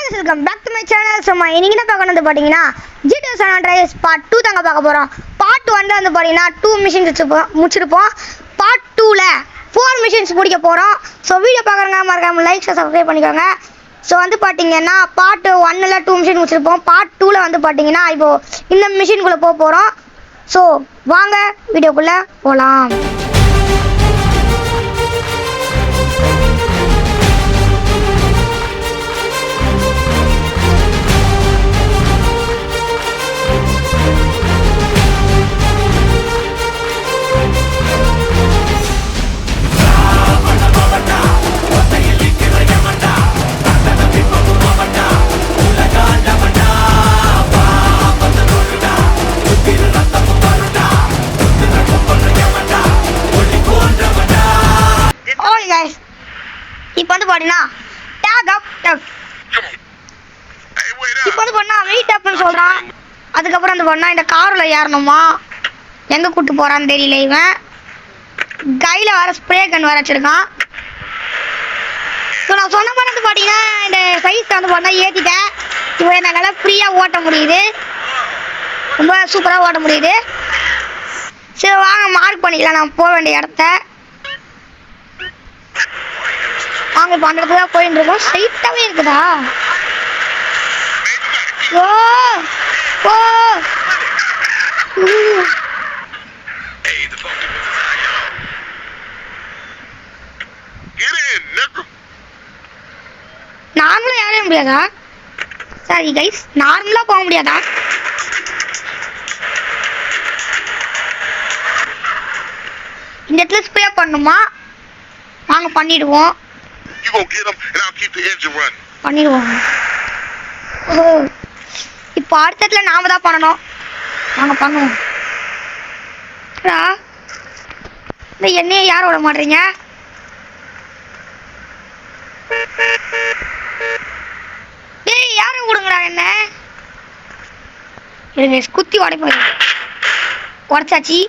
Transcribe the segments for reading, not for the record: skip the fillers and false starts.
guys, welcome back to my channel. So இன்னைக்கு என்ன பார்க்க வந்து பாத்தீங்கன்னா GTA San Andreas part 2 தாங்க பார்க்க போறோம். part 1ல வந்து பாத்தீங்கன்னா 2 மிஷன்ஸ் முடிச்சிருப்போம். part 2ல 4 மிஷன்ஸ் முடிக்க போறோம். சோ வீடியோ பார்க்கறவங்க மறக்காம லைக் சப்ஸ்கிரைப் பண்ணிக்கோங்க. சோ வந்து பாத்தீங்கன்னா part 1ல 2 மிஷன் முடிச்சிருப்போம். part 2ல வந்து பாத்தீங்கன்னா இப்போ இந்த மிஷனுக்குள்ள போக போறோம். சோ வாங்க வீடியோக்குள்ள போலாம். இப்போ வந்து பாத்தீங்கன்னா டாக் அப் டக் இப்போ வந்து பண்ணா வெயிட் அப்னு சொல்றான். அதுக்கப்புறம் வந்து பண்ணா இந்த கார்ல ஏறணுமா, எங்க கூட்டு போறான்னு தெரியல. இவன் கையில வர ஸ்ப்ரே கன் வர வச்சிருக்கான். ஸோ நான் சொன்ன மாதிரி வந்து பாத்தீங்கன்னா இந்த சைஸ் வந்து பண்ணா ஏத்திட்டேன். இப்போ என்னால ஃப்ரீயா ஓட்ட முடியுது, ரொம்ப சூப்பரா ஓட்ட முடியுது. சரி வாங்க மார்க் பண்ணிக்கலாம் நான் போக வேண்டிய இடத்த. வாங்க இப்போ அந்த இடத்துல போயிட்டு இருக்கோம். ஸ்ட்ரைட்டாவே இருக்குதா? ஓ ஓ நார்மலா ஏற முடியாதா? சரி கைஸ், நார்மலா போக முடியாதா? இந்த இடத்துல ஸ்ப்ரே பண்ணுமா? வாங்க பண்ணிடுவோம். பண்ணிடுவோம். இப்போ அடுத்ததுல நாம தான் பண்ணணும். வாங்க பண்ணுவோம். இந்த எண்ணெயை யார விட மாட்டீங்க? டேய் யாரும் விடுங்கடா என்ன. இருங்க குத்தி உடைப்போம். உடைச்சாச்சு.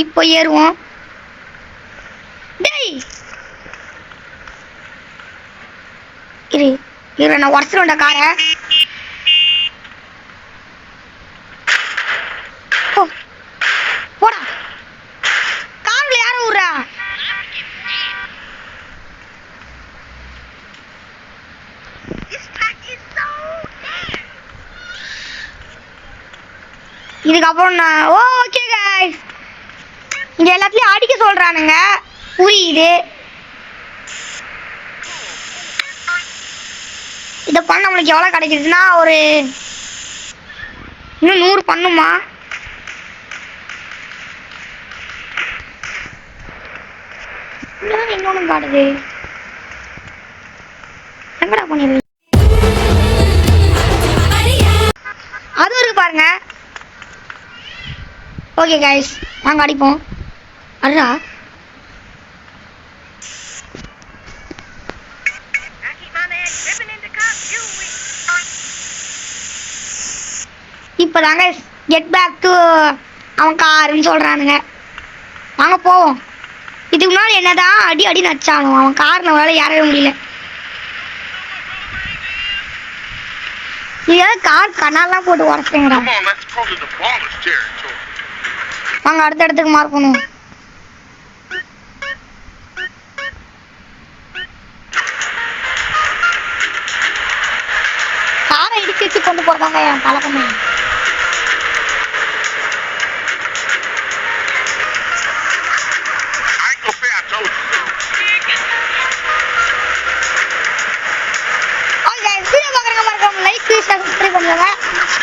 இப்போ ஏறுவோம். டேய் இரு நான் உடச்சிருவேன்டா காரை. போடா கார்ல யாரும் விடுறா? இதுக்கப்புறம் நான் ஓகே गाइस, இங்க எல்லாத்துலயும் அடிக்க சொல்றானுங்க, புரியுது. இதை பண்ண நம்மளுக்கு எவ்வளோ கிடைக்குதுன்னா ஒரு இன்னும் 100 பண்ணுமா? இன்னொன்னு காட்டுது. எங்கடா பண்ணிடுவீங்க? அதுவும் இருக்கு பாருங்க. ஓகே गाइस, வாங்க அடிப்போம். அடடா இப்பதாங்க கெட் பேக் டு அவன் காருன்னு சொல்றானுங்க. வாங்க போவோம். இதுக்கு முன்னாடி என்னதான் அடி அடி நச்சானும் அவன் கார் நம்மளால ஏறவே முடியல. ஏதாவது கார் கண்ணாலாம் போட்டு உடச்சுங்கிறா. வாங்க அடுத்த இடத்துக்கு மார்க் பண்ணுவோம். காரை இடிச்சு வச்சு கொண்டு போறதாங்க என் பழக்கமே.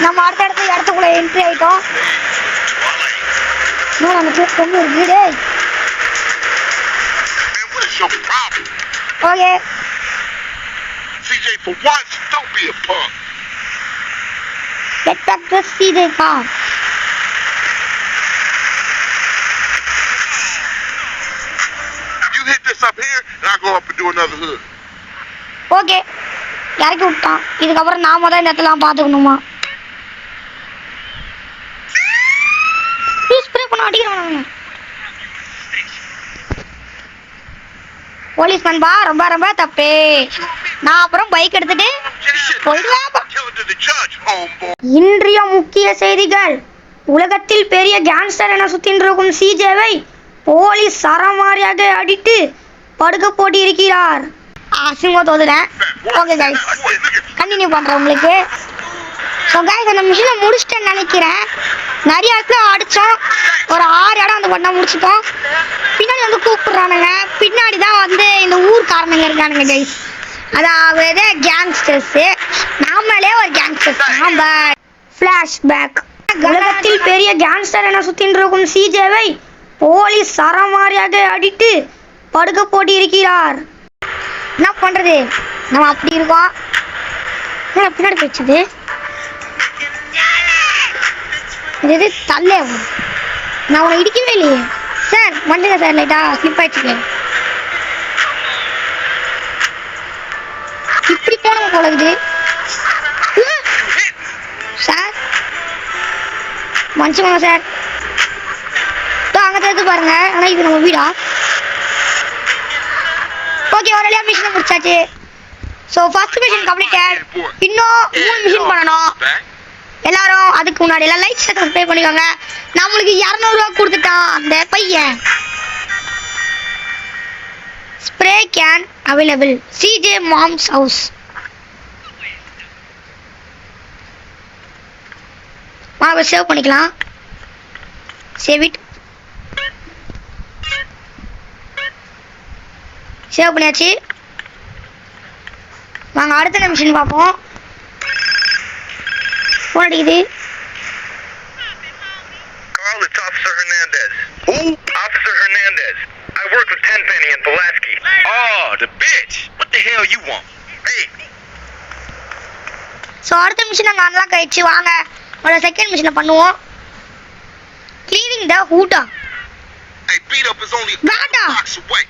நம்ம அடுத்த இடத்துக்குள்ள என்ட்ரி ஆயிட்டோம். ஒரு வீடு. Okay for once, don't be a punk. Get back to CJ car. You hit this up here, and I go up and do another hood. Okay. இறக்கி விட்டான். இதுக்கப்புறம் நாம தான் இந்த இடத்துல பார்த்துக்கணுமா? ஸ்ப்ரே பண்ண அடிக்கிறாங்க. போலீஸ்மேன் பா, ரொம்ப ரொம்ப தப்பே. நான் அப்புறம் பைக் எடுத்துட்டு போயிடுவேன். Tell it to the judge, homeboy. இன்றைய முக்கிய செய்திகள். உலகத்தில் பெரிய கேங்ஸ்டர் என சுத்தின் இருக்கும் சிஜேவை போலீஸ் சரமாரியாக அடித்து படுக்க போட்டு இருக்கிறார். அசிங்கமா தோதுறேன். ஓகே கைஸ், கண்டினியூ பண்றேன் உங்களுக்கு. ஸோ கைஸ், அந்த மிஷினை முடிச்சிட்டேன்னு நினைக்கிறேன். நிறைய இடத்துல அடித்தோம், ஒரு 6 இடம் வந்து பண்ணால் முடிச்சிட்டோம். பின்னாடி வந்து கூப்பிடுறானுங்க, பின்னாடி தான் வந்து இந்த ஊர்க்காரனுங்க இருக்கானுங்க கைஸ். அதாவது கேங்ஸ்டர்ஸு, நாமளே ஒரு கேங்ஸ்டர்ஸ் தான். But flashback. உலகத்தில் பெரிய கேங்ஸ்டர் என சுத்தின் இருக்கும் சிஜேவை போலீஸ் சரமாரியாக அடித்து படுக்க போட்டு இருக்கிறார். என்ன பண்றது, நம்ம அப்படி இருக்கோம். பின்னாடி போயிடுச்சு. இது தள்ளே, நான் உன்னை இடிக்கவே இல்லையே சார். வந்துங்க சார், லைட்டா ஸ்லிப் ஆயிடுச்சு. இப்படி போனோம் போல இருக்குது சார். மனுஷங்க சார், அங்கே தெரிஞ்சு பாருங்க. ஆனால் இது நம்ம வீடா? ஓகே, ஒரு வழியாக மிஷினை முடிச்சாச்சு. So first machine completed. இன்னும் 3 மிஷின் பண்ணணும். எல்லாரும் அதுக்கு முன்னாடி எல்லாம் லைக் ஷேர் சப்ஸ்கிரைப் பண்ணிக்கோங்க. நம்மளுக்கு 200 ரூபா கொடுத்துட்டான் அந்த பையன். Spray can available, CJ moms house. வாங்க சேவ் பண்ணிக்கலாம். Save it. சேவ் பண்ணியாச்சு. வாங்க அடுத்த மிஷின் பார்ப்போம். ஃபோன் அடிக்குது. Call it's Officer Hernandez. Who? Officer Hernandez. I work with Tenpenny and Pulaski. Oh, the bitch. What the hell you want? Hey, so அடுத்த mission நாங்கள் unlock ஆயிடுச்சு. வாங்க ஒரு செகண்ட் மிஷினை பண்ணுவோம். கிளீனிங் த ஹூட்டா. Hey, beat up is only Vada. blocks away.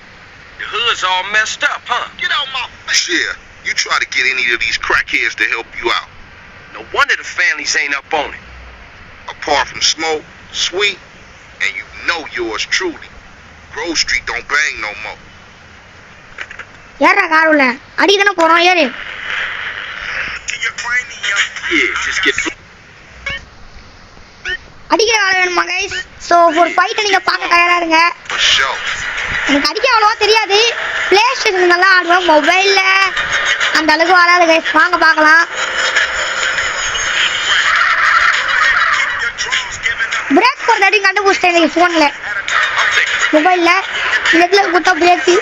The hood's all messed up, huh? Get out my face. Yeah, you try to get any of these crackheads to help you out. No wonder the families ain't up on it. Apart from Smoke, Sweet, and you know yours truly. Grove Street don't bang no more. ஏறா car உள்ள அடி தானே போகிறோம். ஏறு. Yeah, just get. அடிக்கிற வேலை வேணுமா guys? So ஒரு ஃபைட்டை நீங்கள் பார்க்க தயாராக இருங்க. For sure. எனக்கு அடிக்க அவ்வளோவா தெரியாது. பிளே ஸ்டேஷன் நல்லா ஆடுவோம், மொபைலில் அந்த அளவுக்கு வராது கைஸ். வாங்க பார்க்கலாம். பிரேக் போடுறது அடி கண்டுபிடிச்சிட்டேன் இன்னைக்கு ஃபோனில், மொபைலில். இதில் கொடுத்தா பிரேக்கு.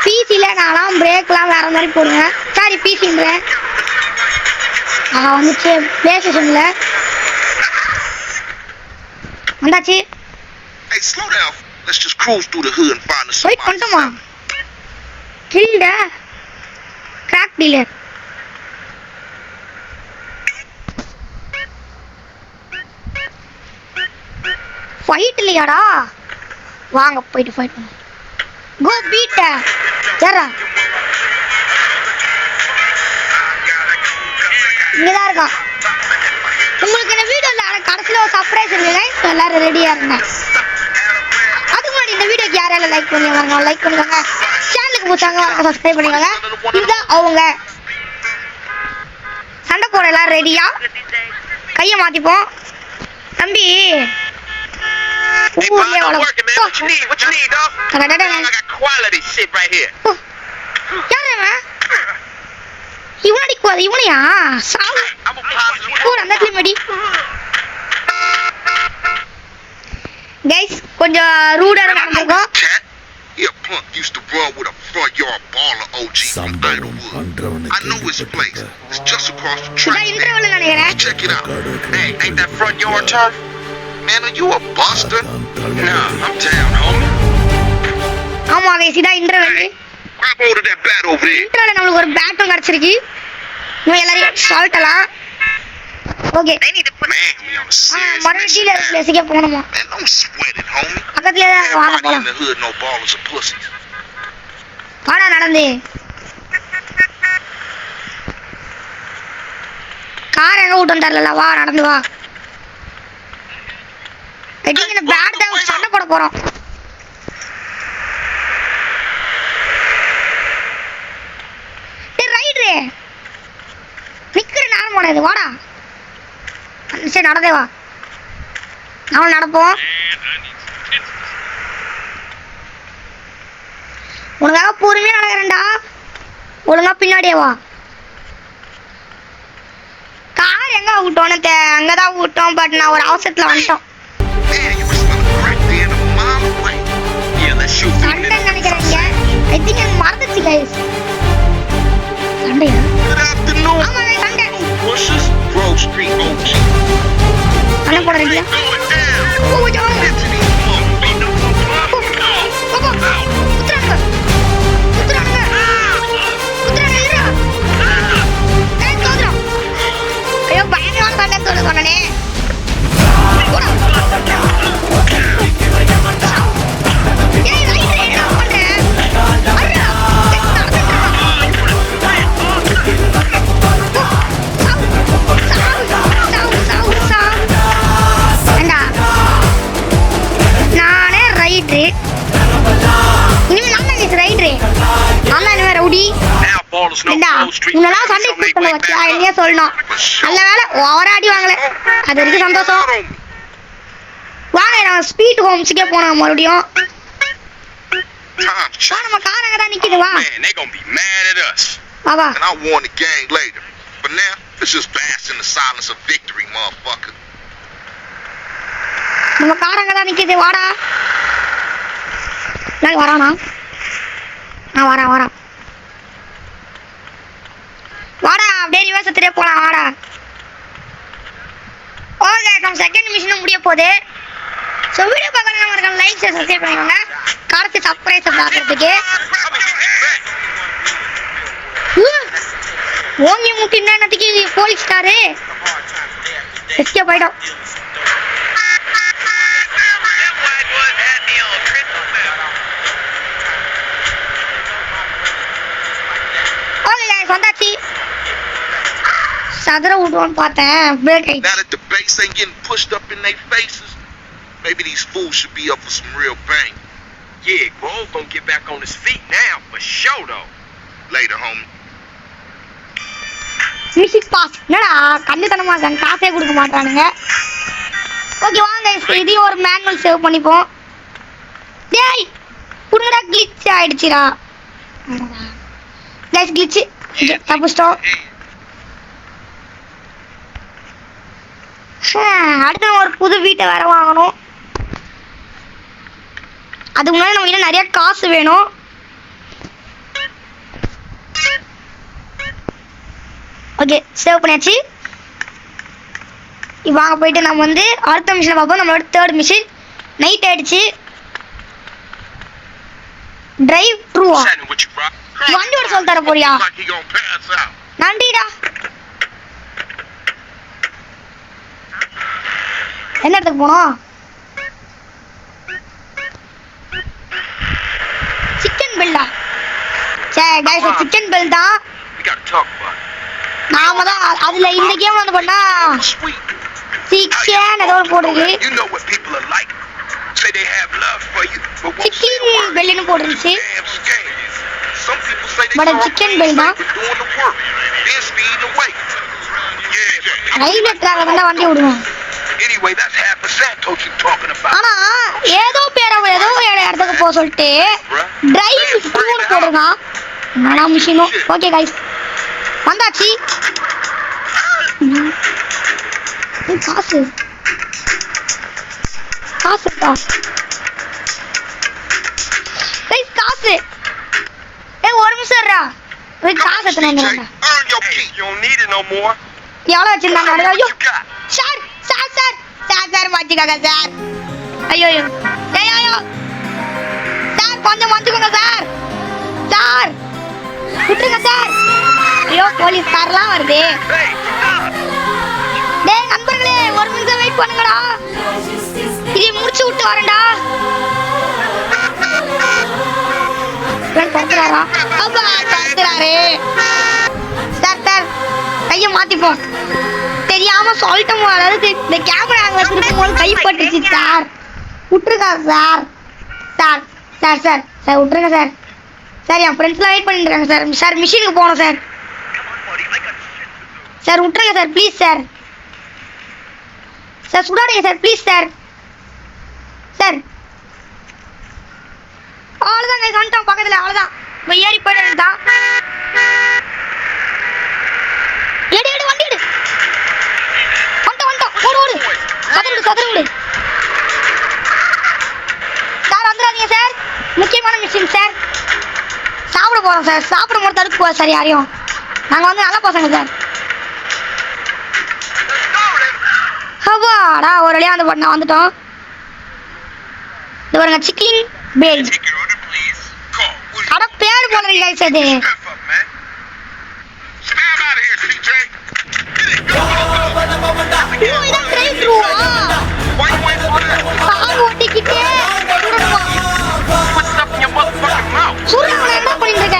பிசியில் நான்லாம் பிரேக்லாம் வேறு மாதிரி போடுவேன். சாரி, பிசின்றேன். வந்துச்சு பிளே ஸ்டேஷனில் வந்தாச்சு. Hey, slow down. Let's just cruise through the hood and find us wait பண்ணிட்டோமா? Kill the crack dealer. ஃபைட் இல்லையாடா? வாங்க போயிட்டு ஃபைட் பண்ணுவோம். Go beat. யாரா இங்கதான் இருக்கான். உங்களுக்கு இந்த வீடியோல கடைசியில் ஒரு சர்ப்ரைஸ் இருக்குங்க. எல்லாரும் ரெடியா இருங்க. அதுக்கு முன்னாடி இந்த வீடியோக்கு யாரெல்லாம் லைக் பண்ணிக்கோங்க, லைக் பண்ணிக்கோங்க. சேனலுக்கு பிடிச்சாங்க சப்ஸ்கிரைப் பண்ணிக்கோங்க. இதுதான் அவங்க. சண்டை போட எல்லாம் ரெடியா? கையை மாத்திப்போம் தம்பி. Hey, partner, I'm working, man. What you need? What you need, dog? I got quality shit right here. யாரு இவன்? இவன் அடிக்குவாது. இவனையா? சாவு. I'm a positive. கூட அந்த கிளிமடி. கைஸ் கொஞ்சம் ரூடா நடந்துருக்கோம். Cat? Yeah, punk used to run with a front yard baller OG from Idlewood. I know his place. It's just across the இதான் track. Interval நினைக்கிறேன். Check it out. Hey, ain't that front yard turf? Man, are you a buster? Nah, I'm down, homie. ஆமா guys, இதான் interval. Grab hold of that bat over there. Interval நம்மளுக்கு ஒரு பேட்டும் கிடைச்சிருக்கு. இன்னும் எல்லாரையும் சால்ட்டலாம். Okay, Man, we on a serious மறுபடியும் mission, டீலர் man. பிளேஸுக்கே போகணுமா? Man, don't sweat it, homie. பக்கத்துலேயே தான் வாங்க Everybody in போகலாம். the hood know ballers are pussies. வாடா நடந்து. கார் எங்க விட்டு தரல. வா நடந்து வா. இந்த பேட் தான் சண்டை போட போறோம். நடக்கக்கூடாது, வாடா. சரி நடந்தே வா, நானும் நடப்போம். உனக்காக பொறுமையா நடக்கிறேன்டா, ஒழுங்கா பின்னாடியே வா. கார் எங்க விட்டோன்னு அங்கதான் விட்டோம், பட் நான் ஒரு அவசரத்துல வந்துட்டோம். Man, you were smelling crack being a mile away. Yeah, let's shoot through சண்டை நினைக்கிறேங்க. ஐ திங்க் எனக்கு மறந்துச்சு கைஸ். சண்டையா? Good afternoon, ஆமா சண்டை. pushers. Grove Street OG. அண்ணன் போட ரெடியா? Going down. Oh John. Into these motherfuckers. போப்போ. குத்துறானுங்க. குத்துறானுங்க. குத்துறானுங்க இருடா. டேய் தோதுடா. ஐயோ பயங்கரமான சண்டை தோடு சொன்னனே. போடா. ஏய் ரைட் என்ன பண்ற? அடடா. நானே ரைட்ரு, இனிமே நான் தான் ரைட்ரு, நான் தான் இனிமே ரவுடி. Now, ballers, no ஏண்டா Grove Street. முன்னெல்லாம் சண்டை So make பண்ண way வச்சியா back இல்லையா up. சொல்லணும். நல்ல வேலை ஓவராடி வாங்கல, அது வரைக்கும் சந்தோஷம். வாங்க நான் ஸ்பீட் ஹோம்ஸுக்கே போனோம் மறுபடியும். Time வா check. நம்ம கார் அங்கே தான் நிற்கிது, வா Man, they gonna be mad at us. வா வா. And I'll warn the gang later. But now, let's just bask in the silence of victory, motherfucker. நம்ம கார் அங்கே தான் நிற்கிது, வாடா. நான் வரானா? வரேன் வாடா, அப்படியே ரிவர்ஸ் எடுத்துட்டே போலாம், வாடா. ஓகே நம்ம செகண்ட் மிஷனும் முடிய போகுது. ஸோ வீடியோ பார்க்கலாம், நம்ம இருக்க லைக் சப்ஸ்கிரைப் பண்ணிக்கோங்க. கடைசி சர்ப்ரைஸை பார்க்கறதுக்கு ஓங்கி முட்டி என்னத்துக்கு போலீஸ் ஸ்டாரு எஸ்கே போயிட்டோம். வந்தாச்சு. சதுர விடுவோன்னு பார்த்தேன், பிரேக் ஆயிடுச்சு. Now that the bass ain't getting pushed up in their faces, maybe these fools should be up for some real bang. Yeah, Grove gonna get back on his feet now, for sure though. Later, homie. Music boss என்னடா கண்டுத்தனமா இருக்காங்க, காசே கொடுக்க மாட்டானுங்க. Okay வாங்க இதையும் ஒரு manual save பண்ணிப்போம். டேய் புடுங்கடா, கிளிச் ஆயிடுச்சுடா. கைஸ் கிளிச் தப்பிச்சிட்டோம். அடுத்து நம்ம ஒரு புது வீட்டை வேற வாங்கணும். அதுக்கு முன்னாடி நம்ம இன்னும் நிறைய காசு வேணும். ஓகே சேவ் பண்ணியாச்சு. வாங்க போயிட்டு நம்ம வந்து அடுத்த மிஷினை பார்ப்போம். நம்மளோட தேர்ட் மிஷின். நைட் ஆயிடுச்சு. Drive ட்ரூவா? Chatting with you, bro. வண்டி ஓட சொல்லி தர போறியா? Like he gonna pass out. நன்றிடா. என்ன இடத்துக்கு போனோம்? சிக்கன் பில்டா? சரி கைஸ் சிக்கன் பில் தான். We gotta talk about it. நாம தான் அதுல இந்த கேம் வந்து பண்ணா Sweet. சிக்கன் ஏதோ ஒரு போடுது. You know what people are like. Say they have love for you, but won't say a chicken word. பில்லுன்னு போட்டுருச்சு. Damn scam. Some people say they But a sorry chicken for bill, huh? doing the work, then speeding away. Yeah. Railway ட்ராக்ல தான் வண்டி விடுவேன். Anyway, that's half a Santos you talking about. ஆனா ஏதோ ஏதோ இடத்துக்கு போக சொல்லிட்டு டிரைவ் ட்ரூன்னு போடுறான். என்னடா மிஷினோ. ஓகே கைஸ் வந்தாச்சு. காசு காசு கைஸ் காசு. ஒரு நிமிஷம் இருடா. காசு எத்தனை வந்துடுறா? Earn your keep. You don't need it no more. எவ்வளோ வச்சிருந்தாங்க? ஐயோ You got. Sir sir sir sir sir மாற்றிக்காங்க சார். ஐயோ ஐயோ ஐயோ சார் கொஞ்சம் மாற்றிக்கோங்க சார். சார் விட்டுருங்க சார். ஐயோ போலீஸ் கார்லாம் வருது. Hey, stop. டேய் நண்பர்களே ஒரு நிமிஷம் வெயிட் பண்ணுங்கடா, இதை முடிச்சு விட்டு வரேன்டா. தடுத்துறாரா? அப்பா தடுத்துறாரு. சார் சார் கையை மாத்திப்போம். தெரியாம சொல்லிட்டோம், அதாவது இந்த கேமரா அங்கே திருப்பும் போது கைப்பட்டுச்சு சார். விட்டுருக்கா sir. Sir sir sir sir விட்டுருங்க சார். சார் என் ஃப்ரெண்ட்ஸ்லாம் வெயிட் பண்ணிட்டு இருக்காங்க சார். சார் மிஷினுக்கு போகணும் சார். சார் விட்டுருங்க சார் ப்ளீஸ் சார். சார் சுடாதீங்க சார் ப்ளீஸ் சார். சார் அவ்வளோதான் கைஸ் வந்துட்டோம் பக்கத்தில். அவ்வளோதான் இப்போ ஏறி போயிட்டு தான். எடு எடு வண்டி எடு. வந்துட்டோம் ஓடு ஓடு. சதுரு விடு. சார் வந்துடாதீங்க சார். முக்கியமான மிஷின் சார். சாப்பிட போகிறோம் சார். சாப்பிட போது தடுக்க போகிறோம் சார் யாரையும். நாங்கள் வந்து நல்ல பசங்க சார். ஹவாடா ஒரு வழியாக வந்து பண்ண வந்துட்டோம். இது பாருங்க சிக்கன் பேஜ். அட பேர் போல கைஸ் அது. இதான் ட்ரைவ் த்ரூவா? கார் ஓட்டிக்கிட்டே சூரியன் என்ன பண்ணிட்டு இருக்க?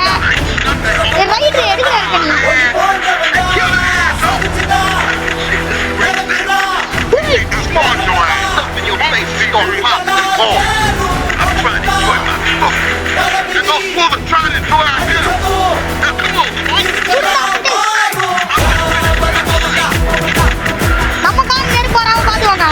ரைடர் எதுல இருக்க நீ? நம்ம கார் நேரு போறாம பாத்துவாங்க.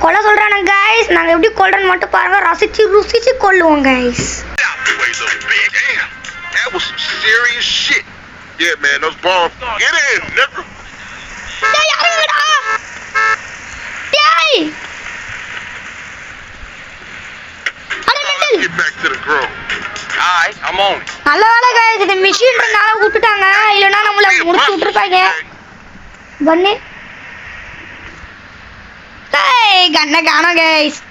கொலை சொல்றானுங்க கைஸ். நாங்க எப்படி கொல்றோன்னு மட்டும் பாருங்க. ரசிச்சு ருசிச்சு கொல்லுவோம் guys. That was some serious shit. Yeah, man, those bombs. Get in, nigga. டேய் இறங்குடா. டேய். அட mental. Get back to the grove. Alright, I'm on it. நல்ல வேளை கைஸ் இந்த மிஷின்றனால விட்டுட்டாங்க. இல்லனா நம்மள முடிச்சு விட்டுருப்பாங்க. கண்ணு. டேய் கண்ணை காணோம் கைஸ்.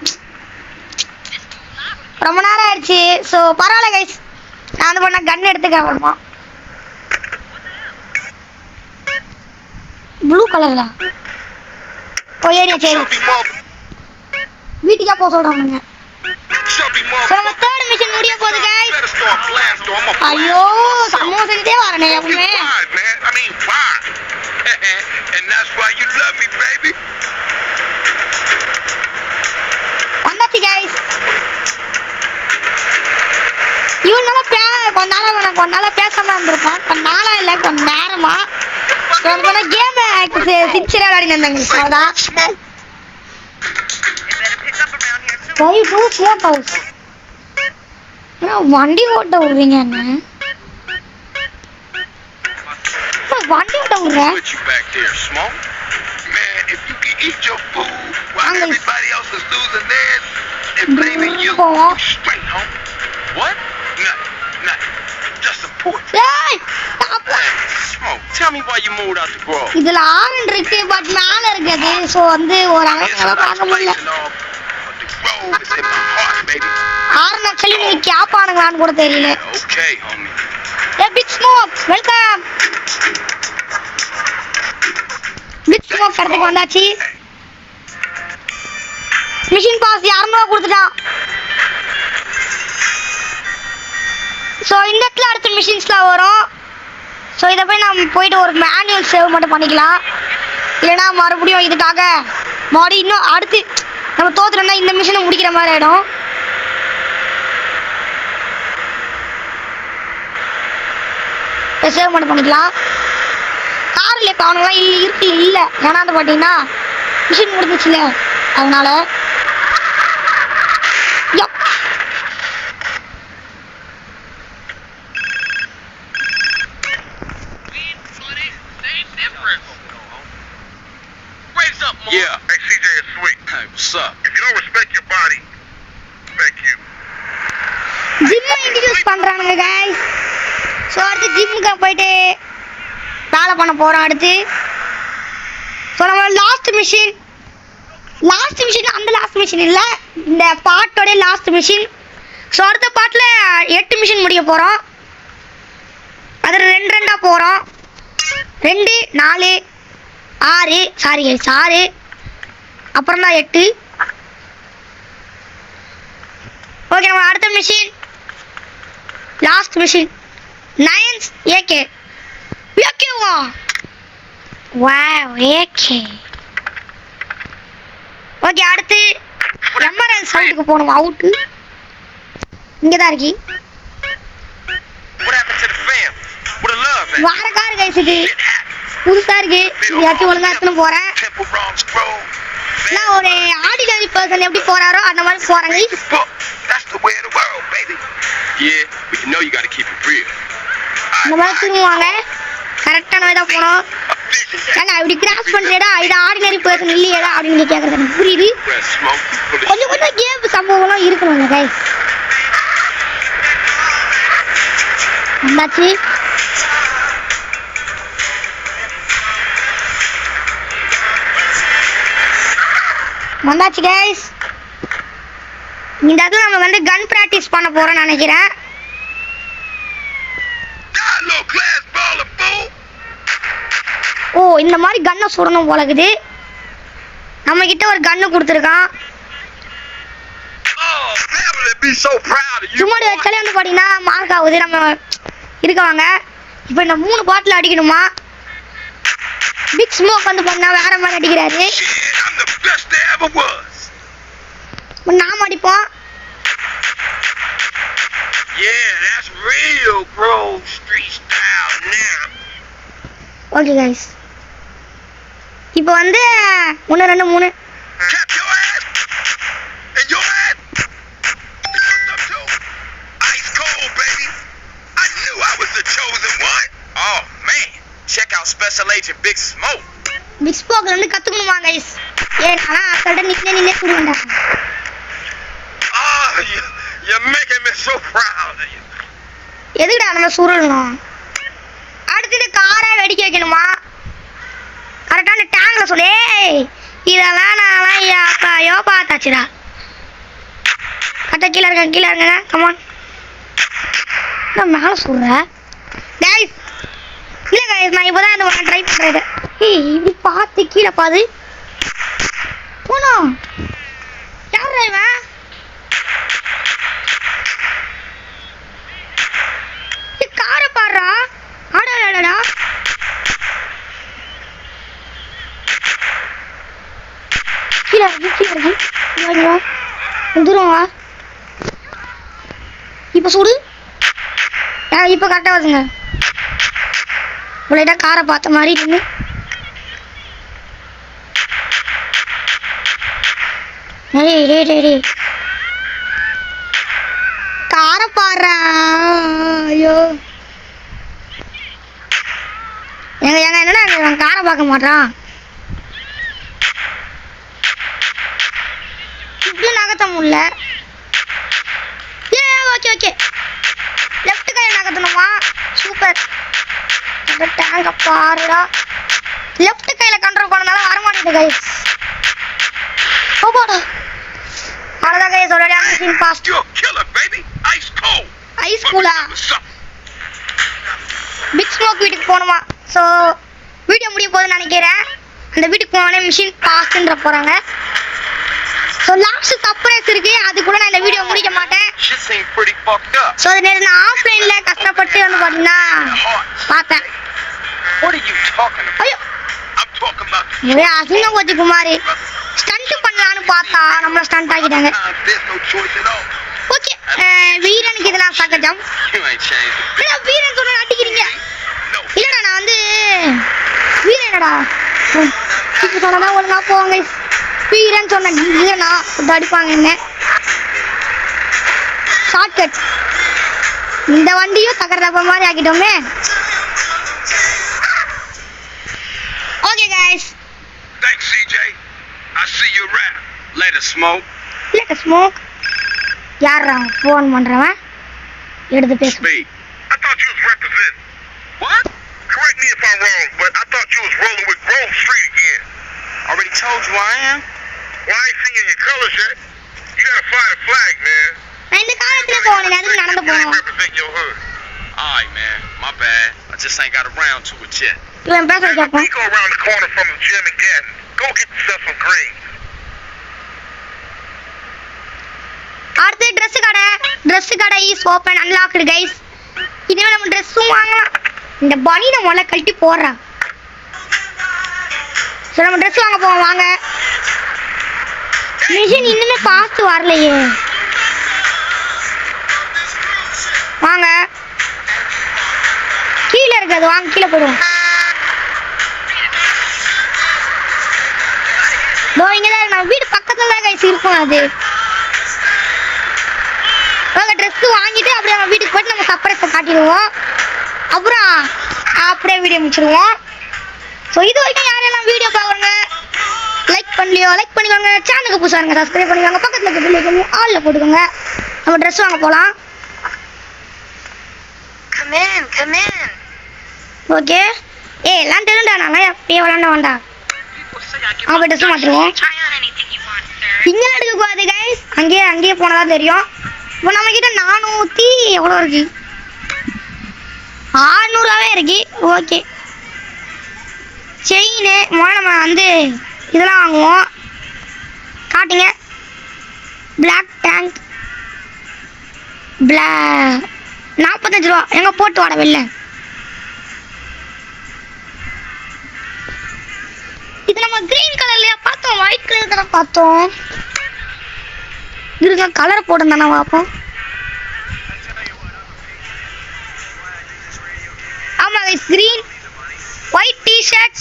ரொம்ப நேரம் ஆயிடுச்சு. ஸோ பரவாயில்ல கைஸ். நான் வந்து பண்ண கன் எடுத்துக்க வேணுமா? ப்ளூ கலர்ல ஏரியா சரி வீட்டுக்கா போக சொல்றாங்க. நம்ம தேர்ட் மிஷன் முடிய போகுது கைஸ். ஐயோ சமோசா செஞ்சே வரனே எப்பவுமே. And that's why you love me, baby. வந்தாச்சு கைஸ். இவனால கொஞ்ச நாளா பேசாம இருந்திருப்பான். கொஞ்ச நாளா இல்ல கொஞ்ச நேரமா கேம் சிக்ஸர் விளையாடி இருந்தாங்க. அதான் வண்டி ஓட்ட விடுறீங்க என்ன? வண்டி ஓட்ட விடுறேன். Man, if you can eat your food while everybody else is losing theirs and blaming you, straight home. What? Nothing. Just some pork. Hey! Stop! Smoke. Tell me why you moved out the grove. இதுல ஆரன் இருக்கு but மேல இருக்குது. So வந்து ஒரு அங்கல பார்க்க முடியல. The grove is in my heart, baby. Aaron actually நீ கேப்பானுங்களான்னு கூட தெரியல. Okay, homie. Hey, Big Smoke, welcome. Big Smoke கடத்துக்கு வந்தாச்சு. மிஷின் பாஸ் 200 கொடுத்துட்டான். ஸோ இந்த இடத்துல அடுத்த மிஷின்ஸ்லாம் வரும். ஸோ இதை போய் நம்ம போயிட்டு ஒரு மேனுவல் சேவ் மட்டும் பண்ணிக்கலாம். இல்லைனா மறுபடியும் இதுக்காக மறுபடியும் இன்னும் அடுத்து நம்ம தோத்துட்டோம்னா இந்த மிஷினை முடிக்கிற மாதிரி ஆகிடும். சேவ் மட்டும் பண்ணிக்கலாம். காரில் இப்போ அவனுங்களாம் இருக்கு இல்லை. ஏன்னா வந்து பார்த்தீங்கன்னா மிஷின் முடிஞ்சிச்சுல அதனால. Yeah. Hey, CJ is sweet. Hey, what's up? If you don't respect your body, respect you. ஜிம்மை இன்ட்ரடியூஸ் பண்றானுங்க गाइस. சோ அடுத்து ஜிம்முக்கு போயிட்டு வேலை பண்ண போறோம் அடுத்து. சோ நம்ம லாஸ்ட் மிஷன் லாஸ்ட் மிஷின் அந்த லாஸ்ட் மிஷின் இல்லை, இந்த பாட்டோட லாஸ்ட் மிஷின். ஸோ அடுத்த பாட்டில் 8 மிஷின் முடிக்க போகிறோம். அதில் 2 போகிறோம். 2 4 6 சாரி 6 அப்புறம் தான் 8. ஓகே, நம்ம அடுத்த மிஷின் லாஸ்ட் மிஷின் 9 ஏகே. ஏகேவா? Wow, AK. ஓகே, அடுத்து எமரல்ட் சவுண்டுக்கு போகணும். அவுட்டு இங்கே தான் இருக்கு. What happened to the fam? What a love, man. வார கார் கைஸ், இது புதுசாக இருக்கு. யாச்சும் ஒழுங்காக எடுத்துன்னு போகிறேன். Temple wrong scroll. நான் ஒரு ஆர்டினரி பர்சன் எப்படி போகிறாரோ அந்த மாதிரி போகிறேங்க. The book. That's the way of the world, baby. Yeah, but you know you gotta keep it real. இந்த மாதிரி திரும்புவாங்க. கரெக்டான way தான் போகணும். ஏங்க இப்படி கிராஸ் பண்ணுறேடா, இது ஆர்டினரி பர்சன் இல்லையேடா அப்படின்னு கேட்குறது எனக்கு புரியுது. Well, smoke, you full of கொஞ்சம் கொஞ்சம் கேம் சம்பவம்லாம் இருக்கணுங்க கைஸ். வந்தாச்சு. வந்தாச்சு கைஸ். இந்த இடத்துல நம்ம வந்து கன் ப்ராக்டிஸ் பண்ண போறோம்னு நினைக்கிறேன். Die, little glass ball of fool. ஓ, இந்த மாதிரி கன்னை சுடணும் போல இருக்குது. நம்ம கிட்ட ஒரு கன்னு கொடுத்துருக்கான். Oh, family be so proud of you. சும்மாடி வச்சாலே வந்து பார்த்தீங்கன்னா மார்க் ஆகுது. நம்ம இருக்கவாங்க. இப்போ இந்த 3 பாட்டில் அடிக்கணுமா? பிக் ஸ்மோக் வந்து பார்த்தீங்கன்னா வேற மாதிரி அடிக்கிறாரு. Shit, I'm the best there ever was. நாம அடிப்போம். Yeah, that's real, bro. Street style now. Okay guys, இப்போ வந்து 1 2 3 Cap your ass. And your ass. You fucked up too. Ice cold, baby. I knew I was the chosen one. Oh man, check out Special Agent Big Smoke. Big ஸ்மோக்ல இருந்து கத்துக்கணுமா guys? ஏன்னா அசல்ட்ட நின்னே கூடுவேன்டா. Oh, you're making me so proud of you. எதுக்குடா நம்ம சுருளணும்? அடுத்தது காரை வெடிக்க வைக்கணுமா? கரெக்டான டேங்க்ல சொல்லு. இதெல்லாம் நான் யாப்பாயோ பார்த்தாச்சுடா. கரெக்டாக கீழே இருங்க கமான். நான் மேலே சொல்கிறேன் கைஸ். இல்லை கைஸ், நான் இப்போ தான் அந்த ட்ரை பண்ணுறது. ஏய், இப்படி பார்த்து கீழே பாது போனோம். யார் இவன்? காரை பாடுறா. ஆடாடா கீழே வந்துடும். வா இப்போ சுடு. இப்போ கரெக்டாக வருதுங்க. இவ்வளோடா காரை பார்த்த மாதிரி இருந்து. காரை பாடுறா. ஐயோ எங்க என்னடா இவன் காரை பார்க்க மாட்டான். இப்படி நகர்த்த முடியல. ஓகே லெஃப்ட் கையில நகர்த்தணுமா? சூப்பர். டேங்க பாருடா. லெஃப்ட் கையில கண்ட்ரோல் பண்ணனால வரமாட்டேங்குது கைஸ். ஓபாடா அவ்வளோதான் கைஸ். ஒரு machine boss. You're a killer, baby. Ice cold. Ice கூலா. பிக் ஸ்மோக் வீட்டுக்கு போகணுமா? ஸோ வீடியோ முடிய போகுதுன்னு நினைக்கிறேன். அந்த வீட்டுக்கு போனோடனே மிஷின் பாஸ்ன்ற போகிறாங்க. ஸோ லாஸ்ட் சர்ப்ரைஸ் இருக்கு. அது கூட நான் இந்த வீடியோ முடிக்க மாட்டேன். Shit seems pretty fucked up. So அது நேரம் நான் ஆஃப்லைனில் கஷ்டப்பட்டு வந்து பார்த்தீங்கன்னா பார்த்தேன். What are you talking about? ஐயோ, I'm talking about ஒரே அசிங்கம் போச்சு குமாரி. ஸ்டண்ட் பண்ணலான்னு பார்த்தா நம்மள ஸ்டண்ட் ஆகிட்டாங்க. sometimes there's no choice at all. Okay, வீரனுக்கு இதெல்லாம் சகஜம். You ain't changed. இல்ல வீரன் சொன்ன அடிக்கிறீங்க. No. இல்லடா நான் வந்து வீரனடா. இப்போ சொன்னதான் ஒழுங்கா போவாங்க. வீரன் சொன்ன வீரனா இப்படி அடிப்பாங்க என்ன. ஷார்ட்கட். இந்த வண்டியும் தகரதப்ப மாதிரி ஆக்கிட்டோமே. Okay guys. Thanks, CJ. I see you around. Later, Smoke. இல்ல ஸ்மோக். யாரா ஃபோன் பண்றவன்? எடுத்து பேசு. Speed. I thought you was representing. What? Correct me if I'm wrong, but I thought you was rolling with Grove Street again. Already told you I am. Well, I ain't seen your colors yet. You gotta find a flag, man. நான் இந்த காலத்துல போகணும் அதுக்கு நடந்து You ain't போகணும் represent your hood. Alright, man. My bad. I just ain't got around to it yet. இவன் பேச Man, we கேட்பான் go around the corner from the gym and Gatton. Go get yourself some greens. அடுத்து dress கடை is open unlocked guys இனிமே நம்ம ட்ரெஸ்ஸும் வாங்கலாம் இந்த பனியை முதல்ல கழட்டி போடுறா சரி நம்ம ட்ரெஸ் வாங்க போவோம் வாங்க மிஷின் இன்னுமே காசு வரலையே வாங்க கீழே இருக்காது வாங்க கீழே போடுவோம் இங்கதான் நம்ம வீடு பக்கத்துல தான் கைஸ் இருக்கும் அது ட்ரெஸ் வாங்கிட்டு அப்படியே நம்ம வீட்டுக்கு போயிட்டு நம்ம சர்ப்ரைஸை காட்டிடுவோம் அப்புறம் அப்படியே வீடியோ முடிச்சிடுவோம் ஸோ இது வரைக்கும் யாரெல்லாம் வீடியோ பார்க்குறங்க லைக் பண்ணலையோ லைக் பண்ணிக்கோங்க சேனலுக்கு புதுசாக சப்ஸ்கிரைப் பண்ணிக்கோங்க பக்கத்தில் இருக்க பில்லை பண்ணி ஆலில் போட்டுக்கோங்க நம்ம ட்ரெஸ் வாங்க போகலாம் ஓகே எல்லாம் தெரியும்டா நாங்கள் அப்படியே விளாண்ட வேண்டாம் அவங்க ட்ரெஸ் மாற்றிடுவோம் இங்கே எடுக்கக்கூடாது கைஸ் அங்கேயே போனதான் தெரியும் இப்போ நம்ம கிட்ட 400 எவ்வளோ இருக்கு 600 இருக்கு ஓகே செயின் நம்ம வந்து இதெல்லாம் வாங்குவோம் காட்டுங்க பிளாக் டேங்க் 45 ரூபா எங்க போட்டு வாட வெளில இது நம்ம கிரீன் கலர்லயா பார்த்தோம் ஒயிட் கலர் தானே பார்த்தோம் இருங்க கலர் போட்டுருந்தானே பார்ப்போம் ஆமா green white T-shirt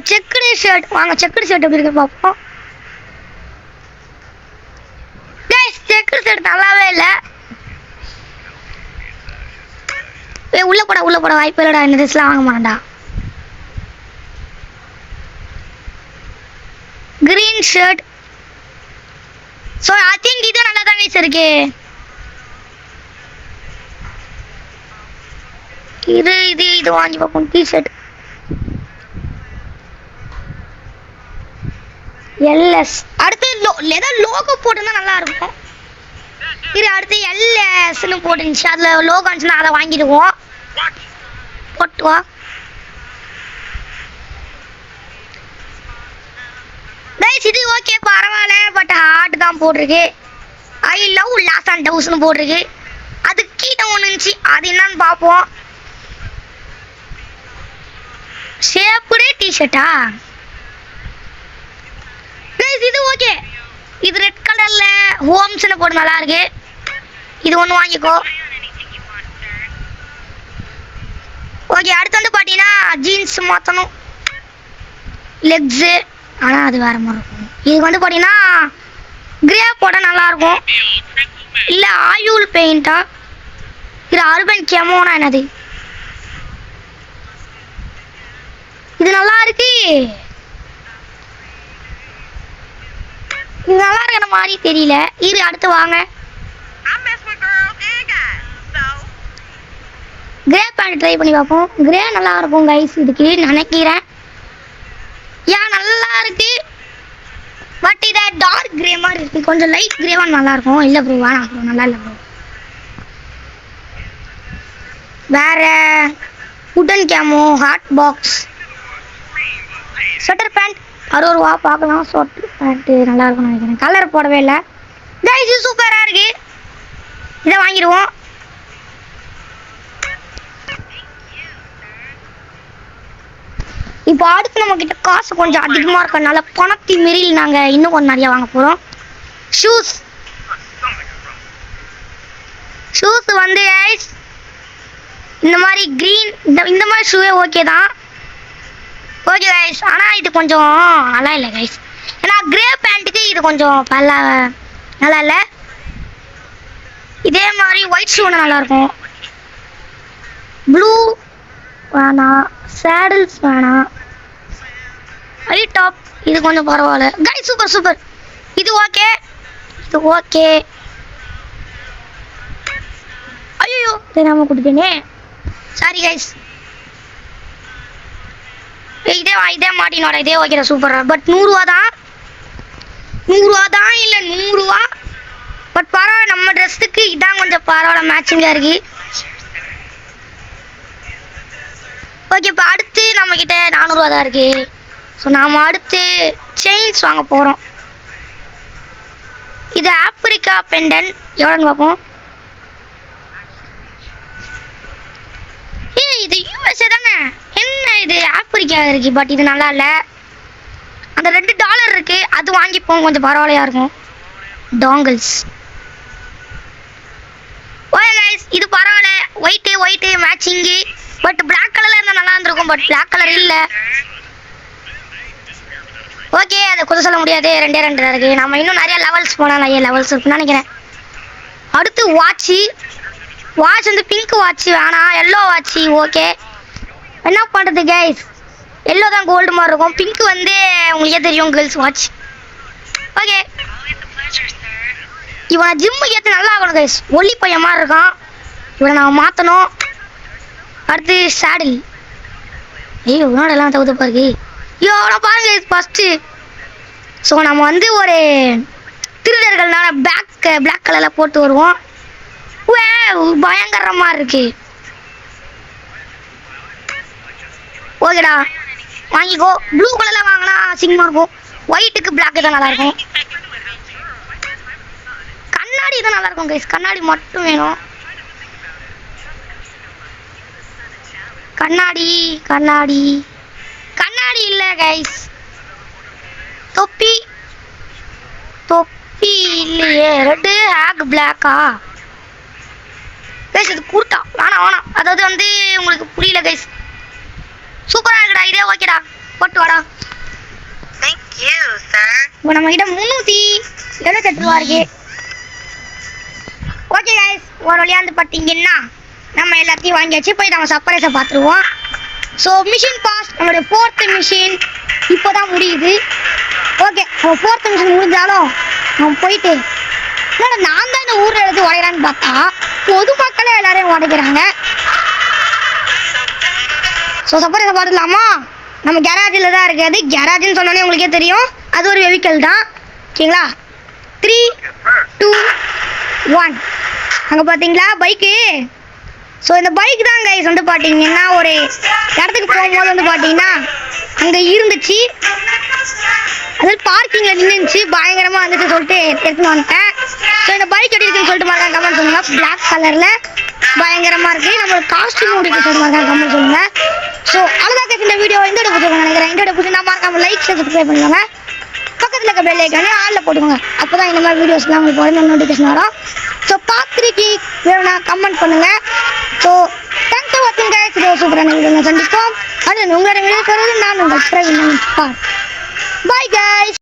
checked shirt வாங்க செக்குடு ஷர்ட் எப்படி இருக்கு பார்ப்போம் செக்குடு ஷர்ட் நல்லாவே இல்லை உள்ள போட வாய்ப்பு இல்லடா இந்த ட்ரெஸ்லாம் வாங்க மாட்டா green shirt so I think இது நல்லா தான் கைஸ் இருக்கு இது வாங்கி பார்ப்போம் டிஷர்ட் எல்எஸ் அடுத்து ஏதோ லோகோ போட்டுருந்தா நல்லா இருக்கும் இது அடுத்து எல்எஸ்ன்னு போட்டுருந்துச்சு அதில் லோகோ இருந்துச்சுன்னா அதை வாங்கிடுவோம் போட்டுவா இது ஓகே பரவாயில்ல பட் ஹார்ட் தான் போட்டிருக்கு ஐ லவ் லாஸ் அண்ட் டவுஸ்னு போட்டிருக்கு அது கீழே ஒன்று இருந்துச்சு அது என்னன்னு பார்ப்போம் ஷேப்புடே டிஷர்ட்டா இது ஓகே இது ரெட் கலர்ல ஹோம்ஸ்னு போட்டு நல்லா இருக்கு இது ஒன்று வாங்கிக்கோ ஓகே அடுத்து வந்து பார்த்தீங்கன்னா ஜீன்ஸ் மாற்றணும் லெக்ஸு ஆனால் அது வேற மாதிரி இருக்கும் இதுக்கு வந்து பார்த்தீங்கன்னா கிரே போட நல்லா இருக்கும் இல்லை ஆயுள் பெயிண்டா இது அர்பன் கெமோனா என்னது இது நல்லா இருக்கு இது நல்லா இருக்கிற மாதிரி தெரியல இது அடுத்து வாங்க கிரே பேண்ட் ட்ரை பண்ணி பார்ப்போம் கிரே நல்லா இருக்கும் கைஸ் இதுக்கு நினைக்கிறேன் நல்லா இருக்கு பட் இதை டார்க் கிரே மாதிரி இருக்கு கொஞ்சம் லைட் கிரேவா நல்லா இருக்கும் இல்லை ப்ரோ வேணாம் ப்ரோ நல்லா இல்லை ப்ரோ வேற உடன் கேமோ ஹாட் பாக்ஸ் ஸ்வெட்டர் பேண்ட் 60 ரூபா பார்க்கலாம் ஸ்வெட்டர் பேண்ட் நல்லா இருக்கும்னு நினைக்கிறேன் கலர் போடவே இல்லை கைஸ் இது சூப்பராக இருக்கு இதை வாங்கிடுவோம் இப்போ அடுத்து நம்ம கிட்ட காசு கொஞ்சம் அதிகமாக இருக்கறனால பணத்தி மீறில் நாங்கள் இன்னும் கொஞ்சம் நிறைய வாங்க போகிறோம் ஷூஸ் வந்து இந்த மாதிரி க்ரீன் இந்த மாதிரி ஷூவே ஓகே தான் ஓகே கைஸ் ஆனால் இது கொஞ்சம் நல்லா இல்லை கைஸ் ஏன்னா கிரே பேண்ட்டுக்கு இது கொஞ்சம் நல்லா இல்லை இதே மாதிரி ஒயிட் ஷூ நல்லாயிருக்கும் ப்ளூ வேணாம் சேடல்ஸ் வேணாம் ஐ டாப் இது கொஞ்சம் பரவாயில்ல கைஸ் சூப்பர் இது ஓகே ஐயோ தெரியாம கொடுத்தேனே சாரி கைஸ் இதே மாட்டினோட இதே ஓகேடா சூப்பரா. பட் 100 ரூபா தான், 100 ரூபா தான் இல்லை 100 ரூபா. பட் பரவாயில்ல, நம்ம ட்ரெஸ்ஸுக்கு இதான் கொஞ்சம் பரவாயில்ல, மேட்சிங்காக இருக்கு. ஓகே, இப்போ அடுத்து நம்மக்கிட்ட 400 ரூபா தான் இருக்கு. ஸோ நாம் அடுத்து செயின்ஸ் வாங்க போகிறோம். இது ஆப்பிரிக்கா பெண்டன் எவ்வளோன்னு பார்ப்போம். இது யூஎஸ்ஏ தானே, என்ன இது ஆப்பிரிக்கா இருக்கு. பட் இது நல்லா இல்லை. அந்த $2 இருக்கு, அது வாங்கிப்போம், கொஞ்சம் பரவாயில்லையா இருக்கும். டாங்கிள்ஸ் ஓகே கைஸ், இது பரவாயில்ல. White matching. பட் பிளாக் கலர்ல இருந்தால் நல்லா இருந்திருக்கும். பட் பிளாக் கலர் இல்லை. ஓகே, அதை குறை சொல்ல முடியாது, 2 தான் இருக்கு. நம்ம இன்னும் நிறைய லெவல்ஸ் போனால் நிறைய லெவல்ஸ் இருக்குன்னு நினைக்கிறேன். அடுத்து வாட்ச் வந்து பிங்க் வாட்ச் வேணாம், எல்லோ வாட்ச் ஓகே. என்ன பண்ணுறது கைஸ், எல்லோ தான் கோல்டு மாதிரி இருக்கும், பிங்க் வந்து உங்களுக்கே தெரியும் கேர்ள்ஸ் வாட்ச். ஓகே, இவனை ஜிம்முக்கு ஏற்ற நல்லா ஆகணும் கைஸ், ஒல்லி பையன் மாதிரி இருக்கான், இவனை நான் மாற்றணும். அடுத்து சேடில், ஐயோ உன்னோட எல்லாம் தகுந்த பாருக்கு. ஐயோ நான் பாருங்க கைஸ் ஃபஸ்ட்டு. ஸோ நம்ம வந்து ஒரு திருடர்கள்னால பிளாக் கலரில் போட்டு வருவோம். பயங்கரமா இருக்கு. ஓகேடா வாங்கிக்கோ. ப்ளூ கலர்ல வாங்கினா சிங்கமா இருக்கும். ஒயிட்டுக்கு பிளாக் தான் நல்லா இருக்கும். கண்ணாடி தான் நல்லா இருக்கும் கைஸ், கண்ணாடி மட்டும் வேணும். கண்ணாடி இல்ல கைஸ். தொப்பி இல்லையே. ரெட்டு ஹேக் பிளாக்கா கைஸ், இது கூட்டா வேணாம். அதாவது வந்து உங்களுக்கு புரியல கைஸ். சூப்பரா இருக்குடா, இதே ஓகேடா, போட்டு வாடா. இப்போ நம்ம கிட்ட 378 ரூபா இருக்கு. ஓகே கைஸ், ஒரு வழியா வந்து பார்த்தீங்கன்னா நம்ம எல்லாத்தையும் வாங்கியாச்சு. போய் நம்ம சர்ப்ரைஸை பார்த்துருவோம். ஸோ மிஷின் பாஸ் நம்மளுடைய 4th மிஷின் இப்போ தான் முடியுது. ஓகே, 4th மிஷின் முடிஞ்சாலும் நம்ம போயிட்டு நான் தான் இந்த ஊரில் எடுத்து உடையலான்னு பார்த்தா பொதுமக்களே எல்லாரையும் உடைக்கிறாங்க. ஸோ சர்ப்ரைஸை பார்த்துக்கலாமா? நம்ம கேரேஜில் தான் இருக்குது. கேரேஜ்னு சொன்னோன்னே உங்களுக்கே தெரியும், அது ஒரு வெஹிக்கிள் தான். ஓகேங்களா? 3, 2, 1 அங்கே பார்த்தீங்களா பைக்கு. ஸோ இந்த பைக் தான் கைஸ் வந்து பார்த்தீங்கன்னா ஒரு இடத்துக்கு போகும்போது வந்து பார்த்தீங்கன்னா அங்கே இருந்துச்சு, அது பார்க்கிங்கில் நின்றுச்சு, பயங்கரமாக வந்துச்சு சொல்லிட்டு எடுத்துன்னு வந்துட்டேன். ஸோ இந்த பைக் எப்படி இருக்குன்னு சொல்லிட்டு மாதிரி கமெண்ட் சொல்லுங்கள். பிளாக் கலரில் பயங்கரமாக இருக்குது. நம்மளோட காஸ்ட்யூம் முடிக்க சொல்லிட்டு மாதிரி கமெண்ட் சொல்லுங்கள். ஸோ அவ்வளோதான் கைஸ் இந்த வீடியோ. இந்த வீடியோ நினைக்கிறேன். இந்த வீடியோ பிடிச்சி நான் மறக்காம லைக் சப்ஸ்கிரைப் பண்ணுவாங்க. பக்கத்தில் இருக்க பெல் ஐக்கானே ஆளில் போட்டுக்கோங்க. அப்போ தான் இந்த மாதிரி வீடியோஸ்லாம் உங்களுக்கு உடனே நோட்டிஃபிகேஷன் வரும். ஸோ பார்த்துட்டு வேணும்னா கமெண்ட் பண்ணுங்கள். ஸோ தேங்க்ஸ் ஃபார் வாட்சிங் கைஸ். வீடியோ சூப்பரான வீடியோ சந்திப்போம். அது உங்களோட வீடியோ சொல்வது நான் உங்கள் பிரவீன். Bye guys.